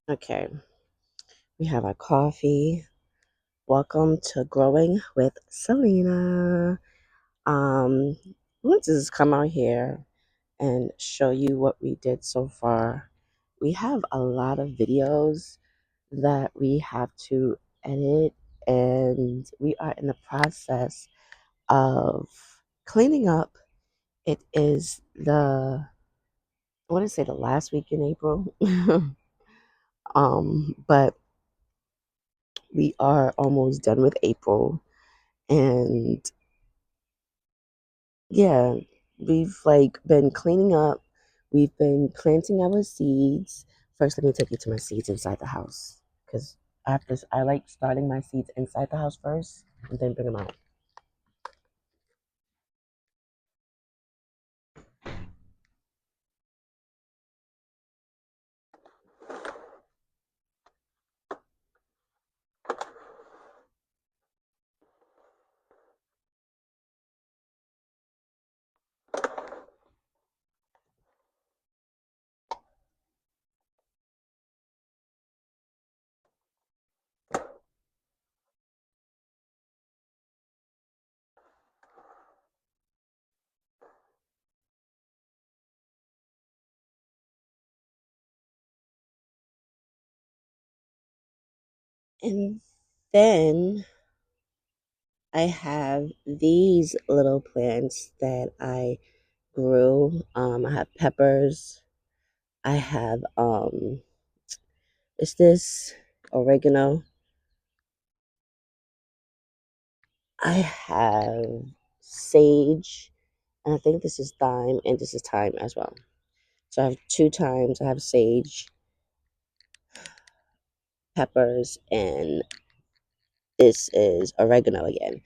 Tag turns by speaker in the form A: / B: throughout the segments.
A: Okay, we have our coffee. Welcome to Growing with Selena. I want to just come out here and show you what we did so far. We have a lot of videos that we have to edit, and we are in the process of cleaning up. It is I want to say the last week in April, but we are almost done with April. And yeah, we've been cleaning up. We've been planting our seeds. First, let me take you to my seeds inside the house because I like starting my seeds inside the house first and then bring them out. And then I have these little plants that I grew. I have peppers. I have is this oregano? I have sage, and I think this is thyme, and this is thyme as well. So I have two thymes. I have sage, peppers, and this is oregano again.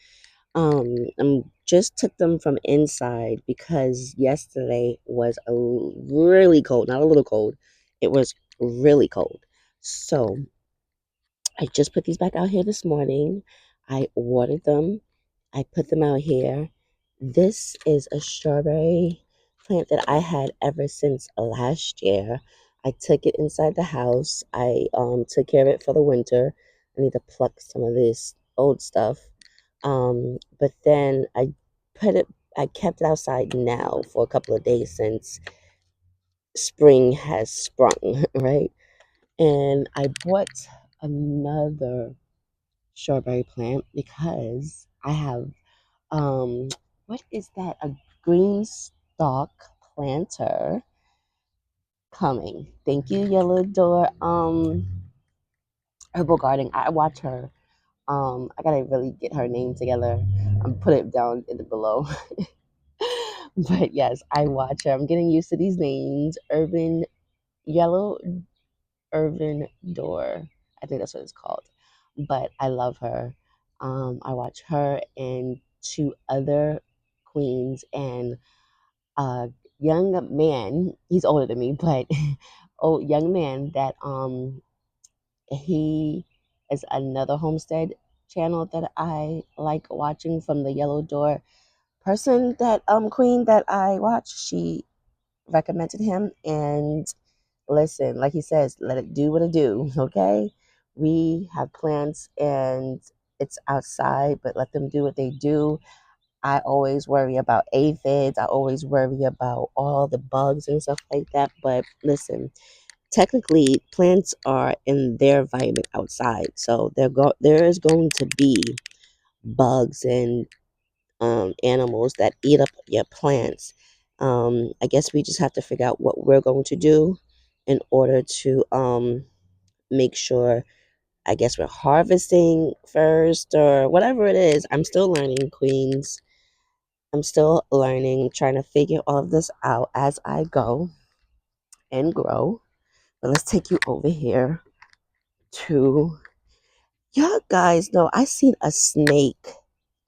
A: I'm just took them from inside because yesterday was really cold, not a little cold. It was really cold. So I just put these back out here this morning. I watered them. I put them out here. This is a strawberry plant that I had ever since last year. I took it inside the house. I took care of it for the winter. I need to pluck some of this old stuff. But then I kept it outside now for a couple of days since spring has sprung, right? And I bought another strawberry plant because I have what is that? A green stalk planter coming. Thank you, Yellow Door. Herbal Garden. I watch her. I gotta really get her name together. Put it down in the below. But yes, I watch her. I'm getting used to these names. Yellow Urban Door. I think that's what it's called. But I love her. I watch her and two other queens and a young man. He's older than me, but old young man that he is another homestead channel that I like watching from the Yellow Door person that queen that I watch. She recommended him, and listen, like he says, let it do what it do. Okay, we have plants and it's outside, but let them do what they do. I always worry about aphids. I always worry about all the bugs and stuff like that. But listen, technically, plants are in their environment outside, so there is going to be bugs and animals that eat up your plants. I guess we just have to figure out what we're going to do in order to make sure. I guess we're harvesting first or whatever it is. I'm still learning, Queens. I'm still learning, trying to figure all of this out as I go and grow. But let's take you over here to y'all guys know I seen a snake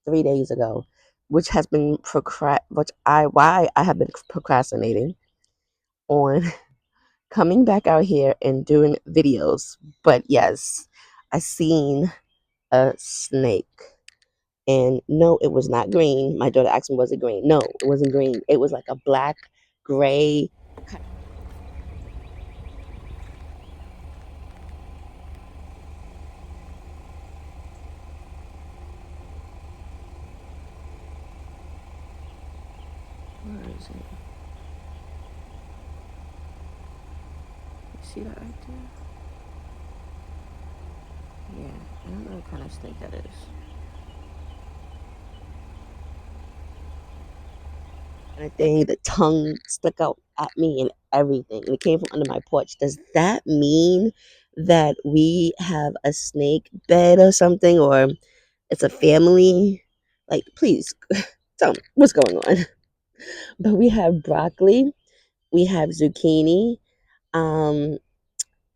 A: 3 days ago, which has been which I why I have been procrastinating on coming back out here and doing videos. But yes, I seen a snake. And no, it was not green. My daughter asked me, was it green? No, it wasn't green. It was like a black, gray. amazing. You see that right there? Yeah, I don't know what kind of snake that is. And I think the tongue stuck out at me and everything. And it came from under my porch. Does that mean that we have a snake bed or something? Or it's a family? Like, please tell me what's going on. But we have broccoli, we have zucchini. Um,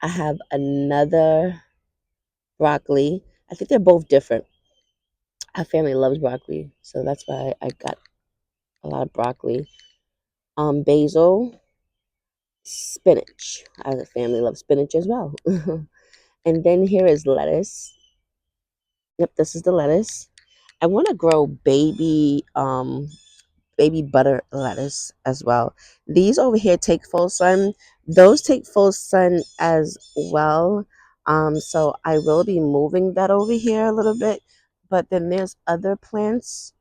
A: I have another broccoli. I think they're both different. Our family loves broccoli, so that's why I got a lot of broccoli. Basil, spinach. Our family loves spinach as well. And then here is lettuce. Yep, this is the lettuce. I want to grow baby butter lettuce as well. These over here take full sun. Those take full sun as well. So I will be moving that over here a little bit. But then there's other plants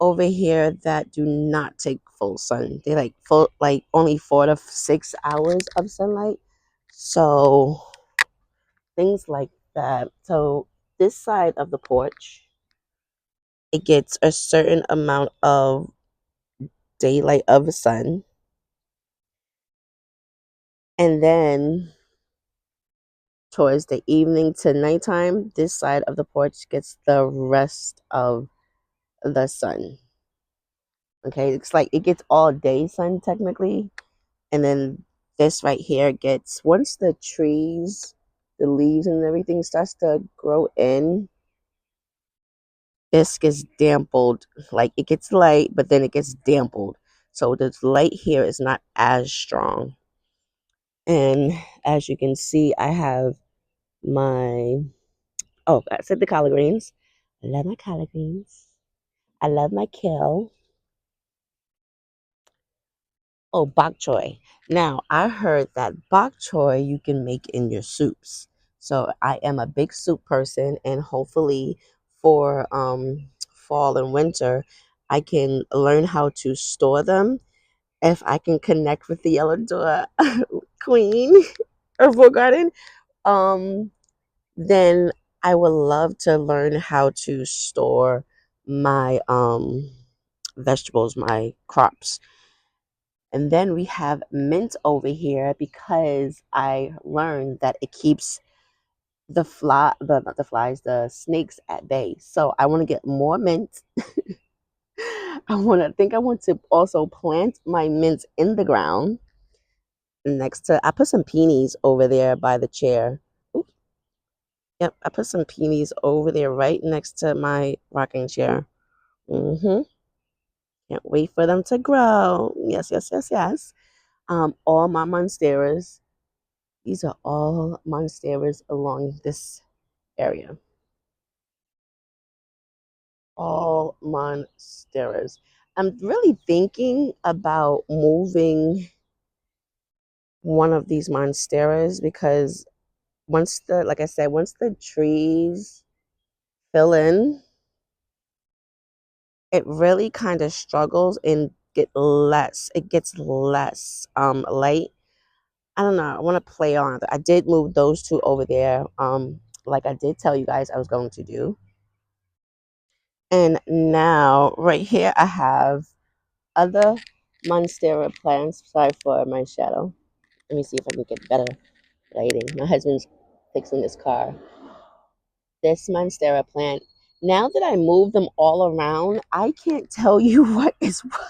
A: over here that do not take full sun. They like full like only 4 to 6 hours of sunlight. So things like that. So this side of the porch, it gets a certain amount of daylight of the sun. And then towards the evening to nighttime, this side of the porch gets the rest of the sun. Okay, it's like it gets all day sun technically. And then this right here gets, once the trees, the leaves and everything starts to grow in, this gets dampened. Like it gets light, but then it gets dampened. So the light here is not as strong. And as you can see, I have my, oh, I said the collard greens. I love my collard greens. I love my kale. Oh, bok choy. Now, I heard that bok choy you can make in your soups. So I am a big soup person, and hopefully for fall and winter, I can learn how to store them. If I can connect with the Yellow Door Queen Herbal Garden, um, then I would love to learn how to store my vegetables, my crops. And then we have mint over here because I learned that it keeps not the flies, the snakes at bay. So I want to get more mint. I want to also plant my mint in the ground next to, I put some peonies over there by the chair. Oop, yep, I put some peonies over there right next to my rocking chair. Mm-hmm. Can't wait for them to grow. Yes, yes, yes, yes. All my monsteras. These are all monsteras along this area. All monsteras. I'm really thinking about moving one of these monsteras because once the, like I said, once the trees fill in, it really kind of struggles and it gets less light. I don't know. I want to play on it. I did move those two over there. Like I did tell you guys I was going to do. And now right here I have other monstera plants. Sorry for my shadow. Let me see if I can get better lighting. My husband's fixing his car. This monstera plant. Now that I move them all around, I can't tell you what is what.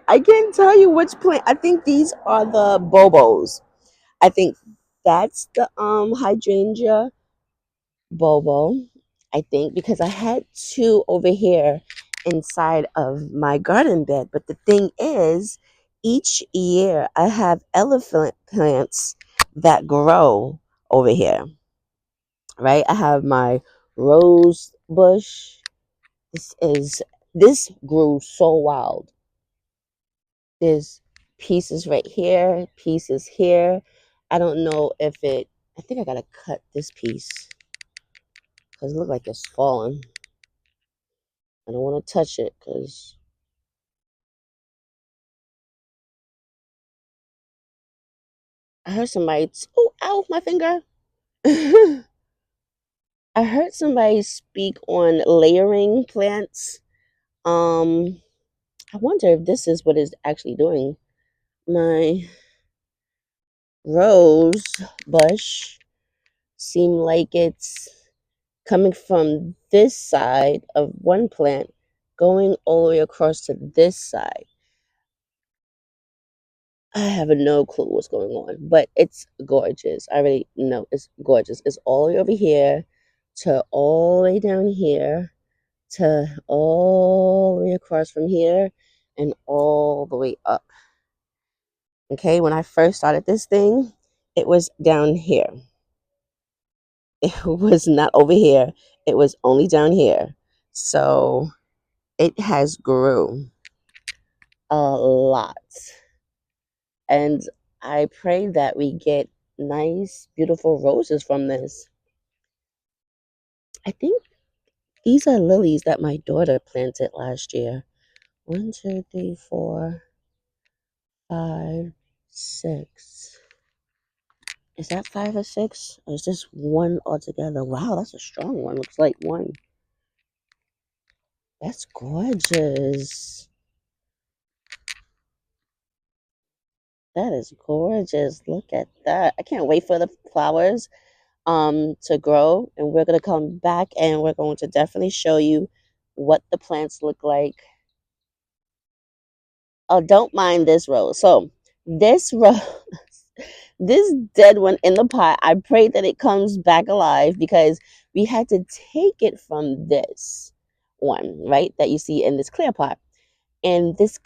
A: I can't tell you which plant. I think these are the bobos. I think that's the hydrangea bobo. I think because I had two over here inside of my garden bed. But the thing is, each year I have elephant plants that grow over here. Right? I have my rose bush. This grew so wild. There's pieces right here, pieces here. I don't know if I think I gotta cut this piece because it looks like it's falling. I don't want to touch it because I heard somebody. Oh, ow, my finger. I heard somebody speak on layering plants. Um, I wonder if this is what it's actually doing. My rose bush seem like it's coming from this side of one plant, going all the way across to this side. I have no clue what's going on, but it's gorgeous. I already know it's gorgeous. It's all the way over here to all the way down here to all the way across from here and all the way up. Okay, when I first started this thing, it was down here. It was not over here. It was only down here. So it has grew a lot. And I pray that we get nice, beautiful roses from this. I think these are lilies that my daughter planted last year. One, two, three, four, five, six. Is that five or six? Or is this one altogether? Wow, that's a strong one. Looks like one. That's gorgeous. That is gorgeous. Look at that. I can't wait for the flowers to grow, and we're going to come back and we're going to definitely show you what the plants look like. Oh, don't mind this rose. So this rose, this dead one in the pot, I pray that it comes back alive because we had to take it from this one, right, that you see in this clear pot. And this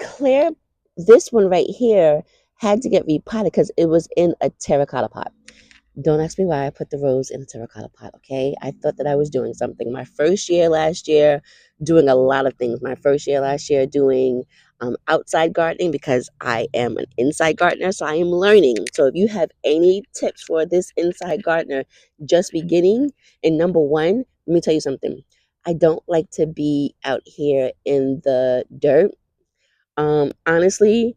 A: one right here had to get repotted because it was in a terracotta pot. Don't ask me why I put the rose in a terracotta pot, okay? I thought that I was doing something. My first year last year, doing a lot of things. My first year last year, doing outside gardening because I am an inside gardener, so I am learning. So if you have any tips for this inside gardener just beginning, and number one, let me tell you something. I don't like to be out here in the dirt. Honestly,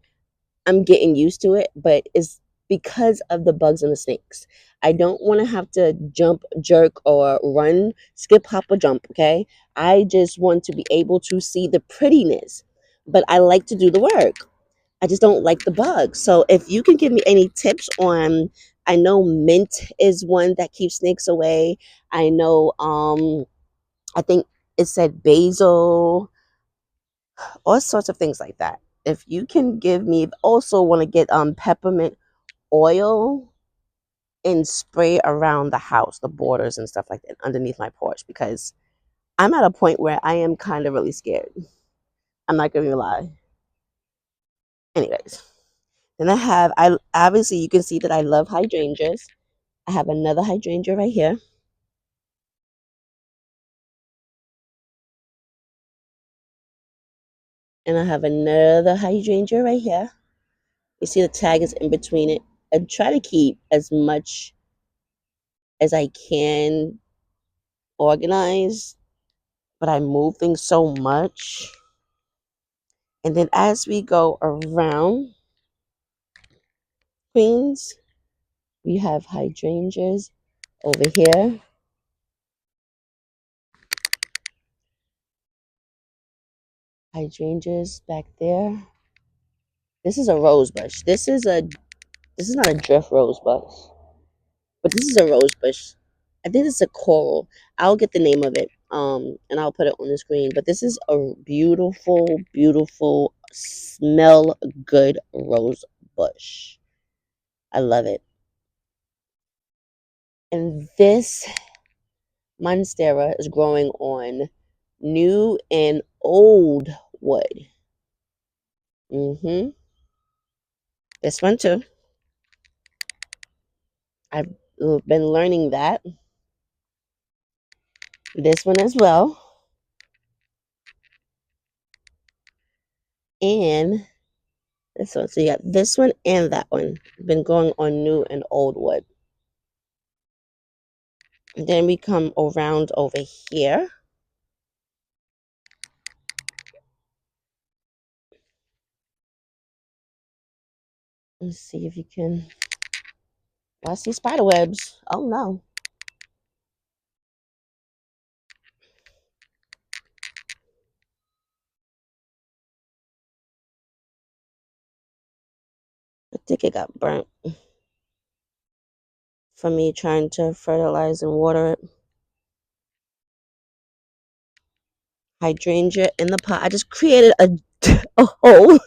A: I'm getting used to it, but it's because of the bugs and the snakes. I don't want to have to jump, jerk, or run, skip, hop, or jump, okay? I just want to be able to see the prettiness, but I like to do the work. I just don't like the bugs. So if you can give me any tips on, I know mint is one that keeps snakes away. I know, I think it said basil, all sorts of things like that. If you can give me, also want to get peppermint oil and spray around the house, the borders and stuff like that, underneath my porch, because I'm at a point where I am kind of really scared. I'm not gonna lie. Anyways, then I obviously you can see that I love hydrangeas. I have another hydrangea right here, and I have another hydrangea right here. You see the tag is in between it. I try to keep as much as I can organized, but I move things so much. And then as we go around Queens, we have hydrangeas over here, hydrangeas back there. This is a rose bush. This is not a drift rose bush, but this is a rose bush. I think it's a coral. I'll get the name of it, and I'll put it on the screen. But this is a beautiful, beautiful, smell good rose bush. I love it. And this monstera is growing on new and old wood. This one too. I've been learning that. This one as well. And this one. So you got this one and that one. Been going on new and old wood. And then we come around over here. Let's see if you can. I see spider webs. Oh no. I think it got burnt from me trying to fertilize and water it. Hydrangea in the pot. I just created a hole.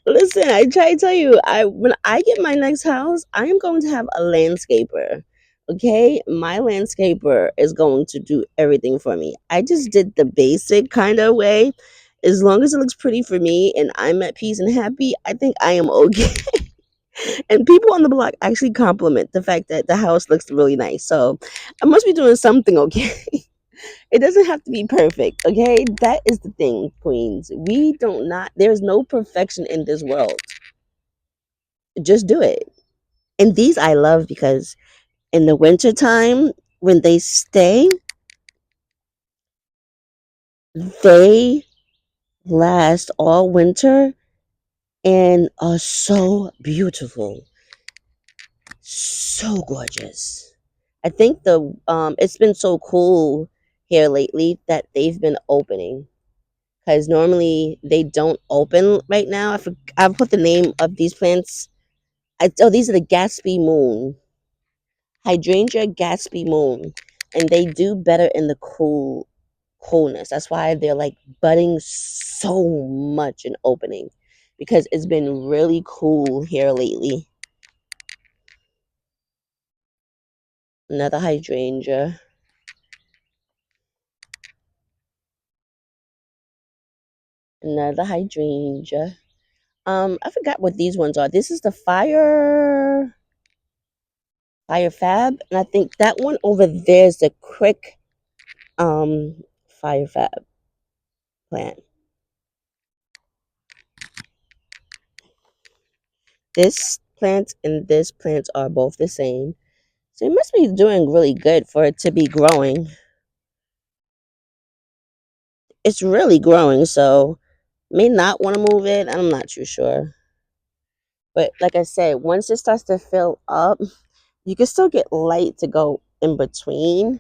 A: Listen, I try to tell you, I when I get my next house, I am going to have a landscaper. Okay, my landscaper is going to do everything for me. I just did the basic kind of way. As long as it looks pretty for me and I'm at peace and happy, I think I am okay. And people on the block actually compliment the fact that the house looks really nice. So I must be doing something okay. It doesn't have to be perfect, okay? That is the thing, queens. We don't not there's no perfection in this world. Just do it. And these I love because in the wintertime, when they stay, they last all winter and are so beautiful. So gorgeous. I think the it's been so cool here lately that they've been opening because normally they don't open right now. I put the name of these plants. Oh, these are the Gatsby Moon, Hydrangea Gatsby Moon, and they do better in the coolness. That's why they're like budding so much and opening because it's been really cool here lately. Another hydrangea. Another hydrangea. I forgot what these ones are. This is the fire fab, and I think that one over there is the quick fire fab plant. This plant and this plant are both the same. So it must be doing really good for it to be growing. It's really growing, so may not want to move it. I'm not too sure. But like I said, once it starts to fill up, you can still get light to go in between.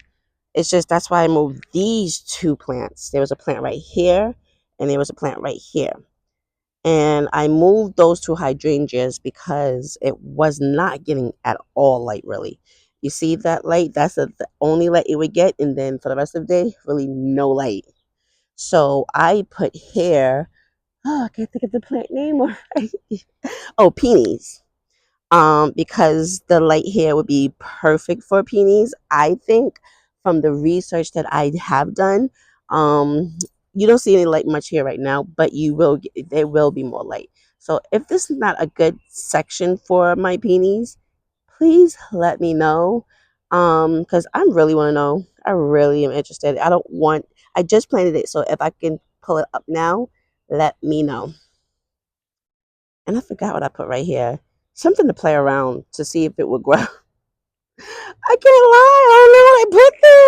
A: It's just that's why I moved these two plants. There was a plant right here, and there was a plant right here. And I moved those two hydrangeas because it was not getting at all light, really. You see that light? That's the only light it would get. And then for the rest of the day, really no light. So I put here, oh, I can't think of the plant name already. Oh, peonies, because the light here would be perfect for peonies. I think from the research that I have done, um, you don't see any light much here right now, but you will get, there will be more light. So if this is not a good section for my peonies, please let me know, because I really want to know. I really am interested. I just planted it, so if I can pull it up now, let me know. And I forgot what I put right here. Something to play around to see if it would grow. I can't lie. I don't know what I put there.